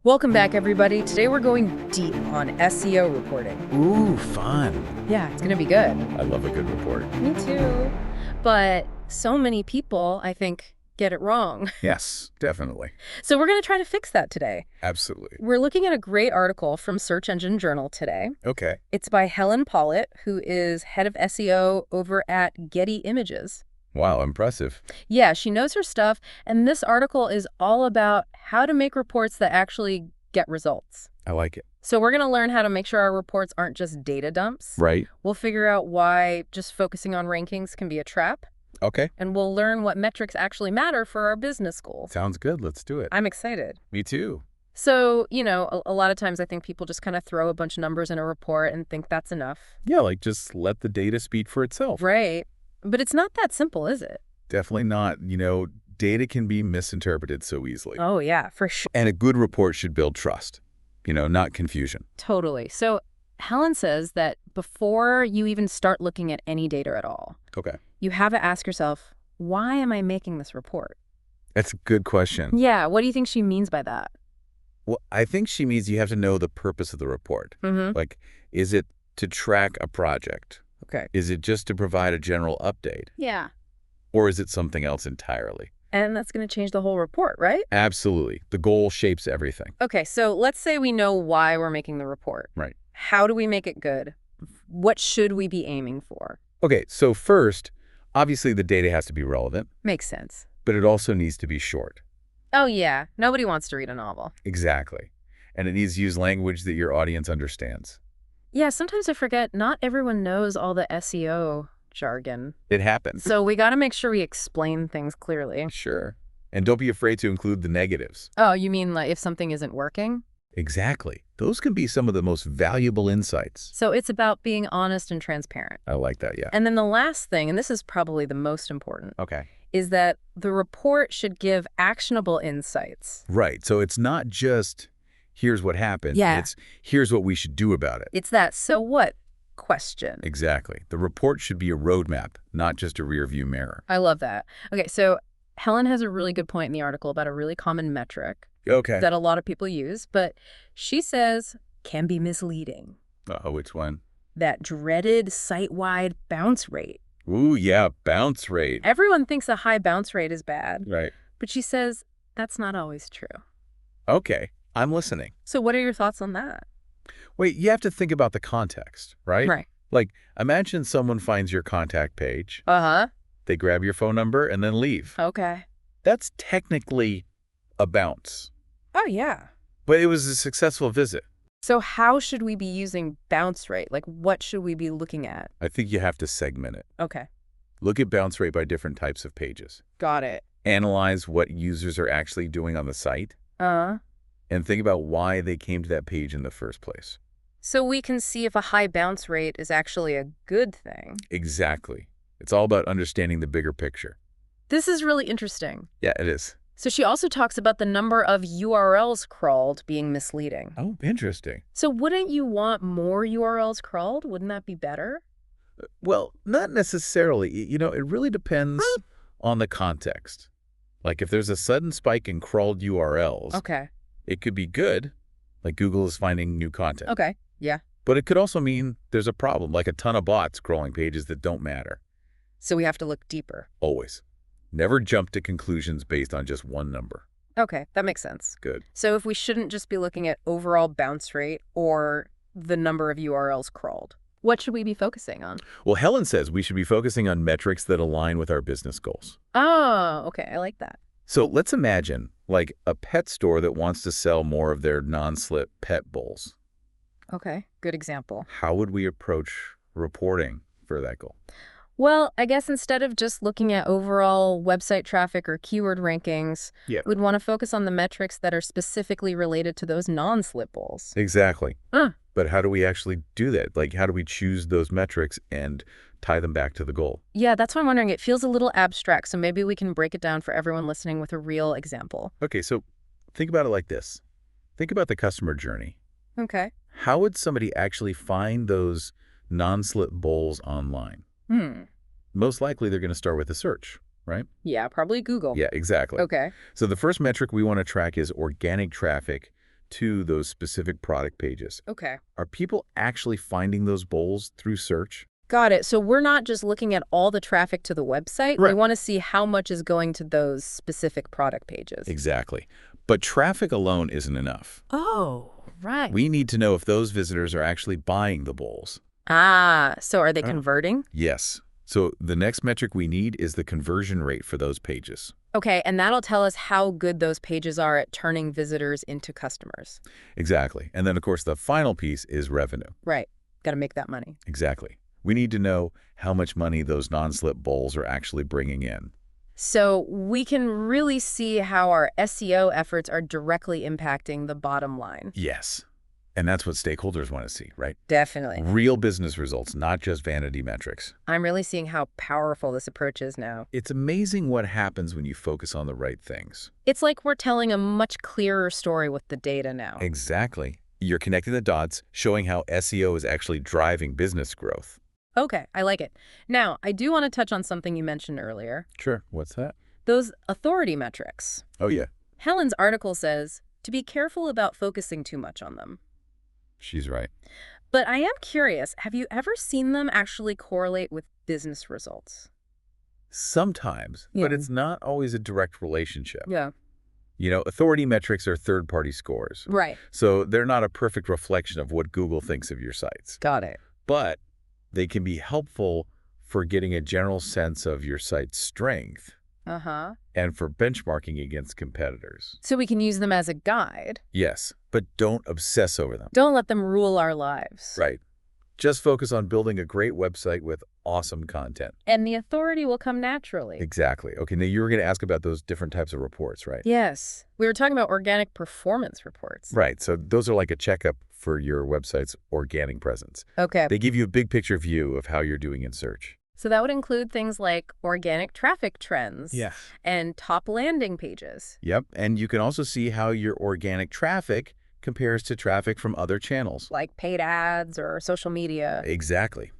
Welcome back, everybody. Today we're going deep on SEO reporting. Ooh, fun. Yeah, it's going to be good. I love a good report. Me too. But so many people, I think, get it wrong. Yes, definitely. So we're going to try to fix that today. Absolutely. We're looking at a great article from Search Engine Journal today. Okay. It's by Helen Pollitt, who is head of SEO over at Getty Images. Wow, impressive. Yeah, she knows her stuff, and this article is all about how to make reports that actually get results. I like it. So we're going to learn how to make sure our reports aren't just data dumps. Right. We'll figure out why just focusing on rankings can be a trap. Okay. And we'll learn what metrics actually matter for our business goals. Sounds good. Let's do it. I'm excited. Me too. So, a lot of times I think people just kind of throw a bunch of numbers in a report and think that's enough. Yeah, like just let the data speak for itself. Right. But it's not that simple, is it? Definitely not. Data can be misinterpreted so easily. Oh, yeah, for sure. And a good report should build trust, not confusion. Totally. So Helen says that before you even start looking at any data at all, Okay. you have to ask yourself, why am I making this report? That's a good question. Yeah, what do you think she means by that? Well, I think she means you have to know the purpose of the report. Mm-hmm. Like, is it to track a project? Okay. Is it just to provide a general update? Yeah. Or is it something else entirely? And that's going to change the whole report, right? Absolutely. The goal shapes everything. Okay, so let's say we know why we're making the report. Right. How do we make it good? What should we be aiming for? Okay, so first, obviously the data has to be relevant, Makes sense. but it also needs to be short. Oh, yeah. Nobody wants to read a novel. Exactly. And it needs to use language that your audience understands. Yeah, sometimes I forget not everyone knows all the SEO jargon. It happens. So we got to make sure we explain things clearly. Sure. And don't be afraid to include the negatives. Oh, you mean like if something isn't working? Exactly. Those can be some of the most valuable insights. So it's about being honest and transparent. I like that, yeah. And then the last thing, and this is probably the most important, Okay. is that the report should give actionable insights. Right. So it's not just, here's what happened. Yeah. It's, here's what we should do about it. It's that so what question. Exactly. The report should be a roadmap, not just a rearview mirror. I love that. Okay, so Helen has a really good point in the article about a really common metric Okay. that a lot of people use, but she says can be misleading. Which one? That dreaded site-wide bounce rate. Ooh, yeah, bounce rate. Everyone thinks a high bounce rate is bad, Right. but she says that's not always true. Okay, I'm listening. So what are your thoughts on that? Wait, you have to think about the context, right? Right. Like, imagine someone finds your contact page, Uh-huh. they grab your phone number, and then leave. Okay. That's technically a bounce, Oh, yeah. but it was a successful visit. So how should we be using bounce rate? Like, what should we be looking at? I think you have to segment it. Okay. Look at bounce rate by different types of pages. Got it. Analyze what users are actually doing on the site, and think about why they came to that page in the first place. So we can see if a high bounce rate is actually a good thing. Exactly. It's all about understanding the bigger picture. This is really interesting. Yeah, it is. So she also talks about the number of URLs crawled being misleading. Oh, interesting. So wouldn't you want more URLs crawled? Wouldn't that be better? Well, not necessarily. It really depends on the context. Like if there's a sudden spike in crawled URLs, Okay. it could be good, like Google is finding new content. Okay. Yeah. But it could also mean there's a problem, like a ton of bots crawling pages that don't matter. So we have to look deeper. Always. Never jump to conclusions based on just one number. Okay, that makes sense. Good. So if we shouldn't just be looking at overall bounce rate or the number of URLs crawled, what should we be focusing on? Well, Helen says we should be focusing on metrics that align with our business goals. Oh, okay. I like that. So let's imagine like a pet store that wants to sell more of their non-slip pet bowls. Okay, good example. How would we approach reporting for that goal? Well, I guess instead of just looking at overall website traffic or keyword rankings, Yeah. we'd want to focus on the metrics that are specifically related to those non-slip bowls. Exactly. Huh. But how do we actually do that? Like, how do we choose those metrics and tie them back to the goal? Yeah, that's what I'm wondering. It feels a little abstract, so maybe we can break it down for everyone listening with a real example. Okay, so think about it like this. Think about the customer journey. Okay. How would somebody actually find those non-slip bowls online? Most likely they're going to start with a search, right? Yeah, probably Google. Yeah, exactly. Okay. So the first metric we want to track is organic traffic to those specific product pages. Okay. Are people actually finding those bowls through search? Got it. So we're not just looking at all the traffic to the website. We Right. want to see how much is going to those specific product pages. Exactly. But traffic alone isn't enough. Oh, right. We need to know if those visitors are actually buying the bowls. So are they Oh. converting? Yes. So the next metric we need is the conversion rate for those pages. Okay, and that'll tell us how good those pages are at turning visitors into customers. Exactly. And then, of course, the final piece is revenue. Right. Got to make that money. Exactly. We need to know how much money those non-slip bowls are actually bringing in. So we can really see how our SEO efforts are directly impacting the bottom line. Yes. And that's what stakeholders want to see, right? Definitely. Real business results, not just vanity metrics. I'm really seeing how powerful this approach is now. It's amazing what happens when you focus on the right things. It's like we're telling a much clearer story with the data now. Exactly. You're connecting the dots, showing how SEO is actually driving business growth. Okay, I like it. Now, I do want to touch on something you mentioned earlier. Sure. What's that? Those authority metrics. Oh, yeah. Helen's article says to be careful about focusing too much on them. She's right. But I am curious, have you ever seen them actually correlate with business results? Sometimes, Yeah. but it's not always a direct relationship. Yeah. You know, authority metrics are third-party scores. Right. So they're not a perfect reflection of what Google thinks of your sites. Got it. But they can be helpful for getting a general sense of your site's strength Uh-huh. and for benchmarking against competitors. So we can use them as a guide. Yes, but don't obsess over them. Don't let them rule our lives. Right. Just focus on building a great website with awesome content. And the authority will come naturally. Exactly. Okay, now you were going to ask about those different types of reports, right? Yes. We were talking about organic performance reports. Right, so those are like a checkup for your website's organic presence. Okay. They give you a big picture view of how you're doing in search. So that would include things like organic traffic trends. Yeah. And top landing pages. Yep, and you can also see how your organic traffic compares to traffic from other channels. Like paid ads or social media. Exactly.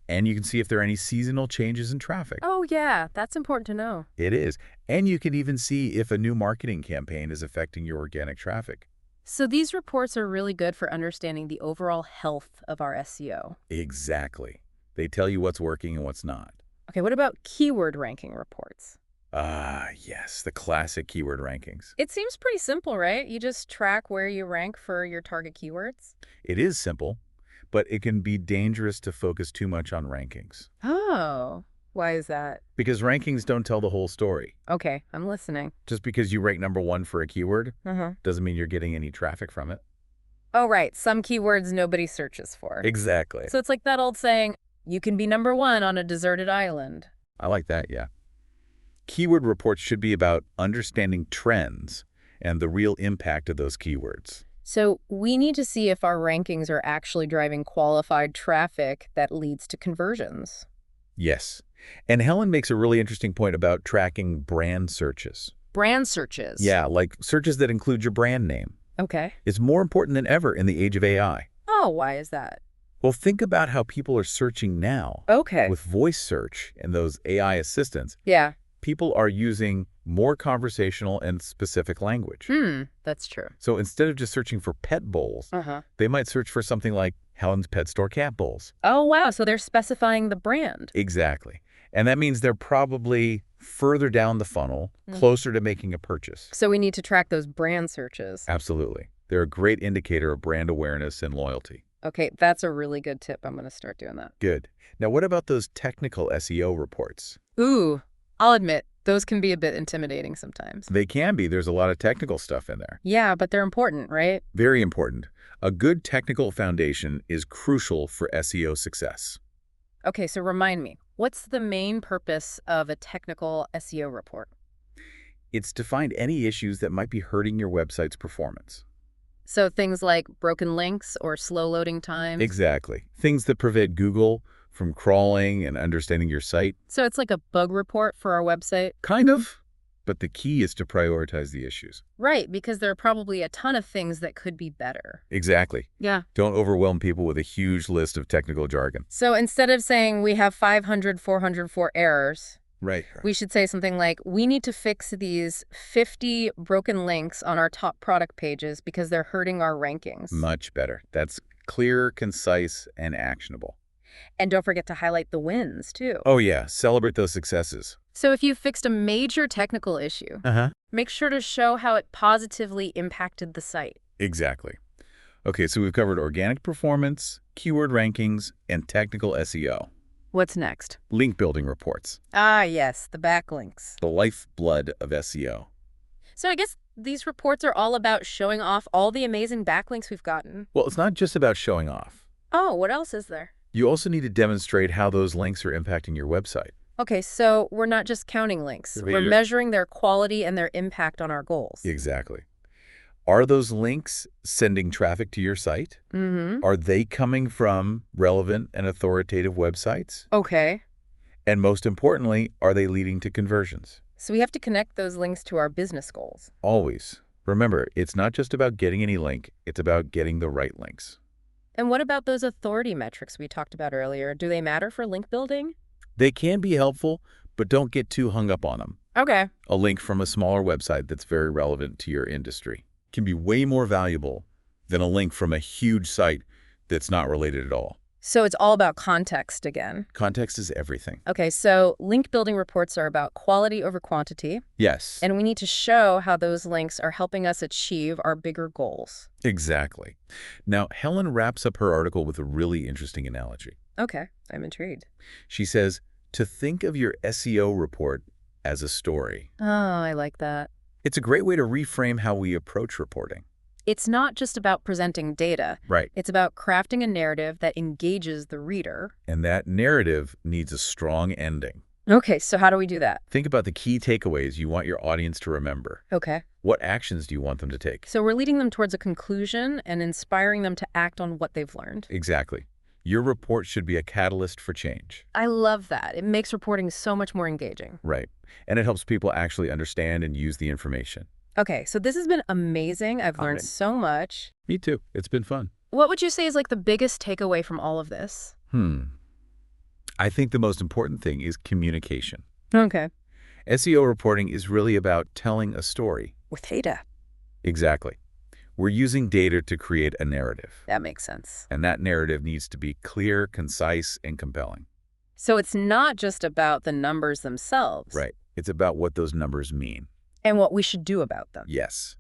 And you can see if there are any seasonal changes in traffic. Oh, yeah. That's important to know. It is. And you can even see if a new marketing campaign is affecting your organic traffic. So these reports are really good for understanding the overall health of our SEO. Exactly. They tell you what's working and what's not. Okay, what about keyword ranking reports? Ah, yes, the classic keyword rankings. It seems pretty simple, right? You just track where you rank for your target keywords. It is simple, but it can be dangerous to focus too much on rankings. Oh, why is that? Because rankings don't tell the whole story. Okay, I'm listening. Just because you rank #1 for a keyword Uh-huh. doesn't mean you're getting any traffic from it. Oh, right. Some keywords nobody searches for. Exactly. So it's like that old saying, you can be #1 on a deserted island. I like that, yeah. Keyword reports should be about understanding trends and the real impact of those keywords. So we need to see if our rankings are actually driving qualified traffic that leads to conversions. Yes. And Helen makes a really interesting point about tracking brand searches. Brand searches. Yeah, like searches that include your brand name. Okay. It's more important than ever in the age of AI. Oh, why is that? Well, think about how people are searching now. Okay. With voice search and those AI assistants, Yeah. people are using more conversational and specific language. That's true. So instead of just searching for pet bowls, Uh-huh. they might search for something like Helen's Pet Store cat bowls. Oh, wow. So they're specifying the brand. Exactly. And that means they're probably further down the funnel, closer to making a purchase. So we need to track those brand searches. Absolutely. They're a great indicator of brand awareness and loyalty. Okay, that's a really good tip. I'm going to start doing that. Good. Now, what about those technical SEO reports? Ooh, I'll admit, those can be a bit intimidating sometimes. They can be. There's a lot of technical stuff in there. Yeah, but they're important, right? Very important. A good technical foundation is crucial for SEO success. Okay, so remind me, what's the main purpose of a technical SEO report? It's to find any issues that might be hurting your website's performance. So things like broken links or slow loading times? Exactly. Things that prevent Google from crawling and understanding your site. So it's like a bug report for our website? Kind of. But the key is to prioritize the issues. Right, because there are probably a ton of things that could be better. Exactly. Yeah. Don't overwhelm people with a huge list of technical jargon. So instead of saying we have 500, 404 errors, Right. We should say something like, we need to fix these 50 broken links on our top product pages because they're hurting our rankings. Much better. That's clear, concise, and actionable. And don't forget to highlight the wins, too. Oh, yeah. Celebrate those successes. So if you fixed a major technical issue, Uh-huh. make sure to show how it positively impacted the site. Exactly. Okay, so we've covered organic performance, keyword rankings, and technical SEO. What's next? Link building reports, Ah, yes, the backlinks. the lifeblood of SEO. So I guess these reports are all about showing off all the amazing backlinks we've gotten. Well, it's not just about showing off. Oh, what else is there? You also need to demonstrate how those links are impacting your website. Okay, so we're not just counting links. We're measuring their quality and their impact on our goals. Exactly. Are those links sending traffic to your site? Mm-hmm. Are they coming from relevant and authoritative websites? Okay. And most importantly, are they leading to conversions? So we have to connect those links to our business goals. Always. Remember, it's not just about getting any link, it's about getting the right links. And what about those authority metrics we talked about earlier? Do they matter for link building? They can be helpful, but don't get too hung up on them. Okay. A link from a smaller website that's very relevant to your industry can be way more valuable than a link from a huge site that's not related at all. So it's all about context again. Context is everything. Okay, so link building reports are about quality over quantity, Yes. and we need to show how those links are helping us achieve our bigger goals. Exactly. Now, Helen wraps up her article with a really interesting analogy. Okay, I'm intrigued. She says, to think of your SEO report as a story. Oh, I like that. It's a great way to reframe how we approach reporting. It's not just about presenting data. Right. It's about crafting a narrative that engages the reader. And that narrative needs a strong ending. Okay, so how do we do that? Think about the key takeaways you want your audience to remember. Okay. What actions do you want them to take? So we're leading them towards a conclusion and inspiring them to act on what they've learned. Exactly. Your report should be a catalyst for change. I love that. It makes reporting so much more engaging. Right. And it helps people actually understand and use the information. Okay, so this has been amazing. I've learned so much. Me too. It's been fun. What would you say is like the biggest takeaway from all of this? I think the most important thing is communication. Okay. SEO reporting is really about telling a story. With data. Exactly. We're using data to create a narrative. That makes sense. And that narrative needs to be clear, concise, and compelling. So it's not just about the numbers themselves. Right. It's about what those numbers mean. And what we should do about them. Yes.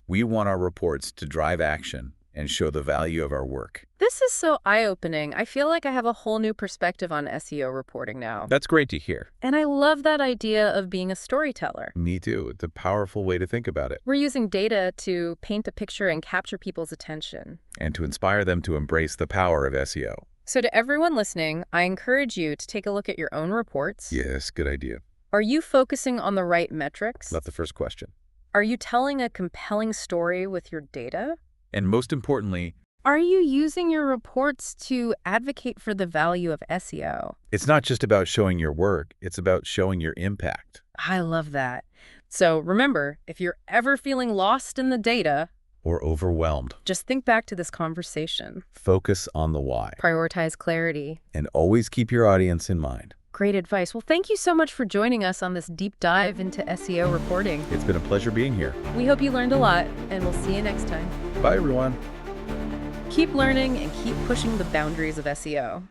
We want our reports to drive action and show the value of our work. This is so eye-opening. I feel like I have a whole new perspective on SEO reporting now. That's great to hear. And I love that idea of being a storyteller. Me too. It's a powerful way to think about it. We're using data to paint a picture and capture people's attention. And to inspire them to embrace the power of SEO. So to everyone listening, I encourage you to take a look at your own reports. Yes, good idea. Are you focusing on the right metrics? That's the first question. Are you telling a compelling story with your data? And most importantly, Are you using your reports to advocate for the value of SEO? it's not just about showing your work, it's about showing your impact. I love that. So remember, if you're ever feeling lost in the data, Or overwhelmed. just think back to this conversation. Focus on the why. Prioritize clarity. And always keep your audience in mind. Great advice. Well, thank you so much for joining us on this deep dive into SEO reporting. It's been a pleasure being here. We hope you learned a lot, and we'll see you next time. Bye, everyone. Keep learning and keep pushing the boundaries of SEO.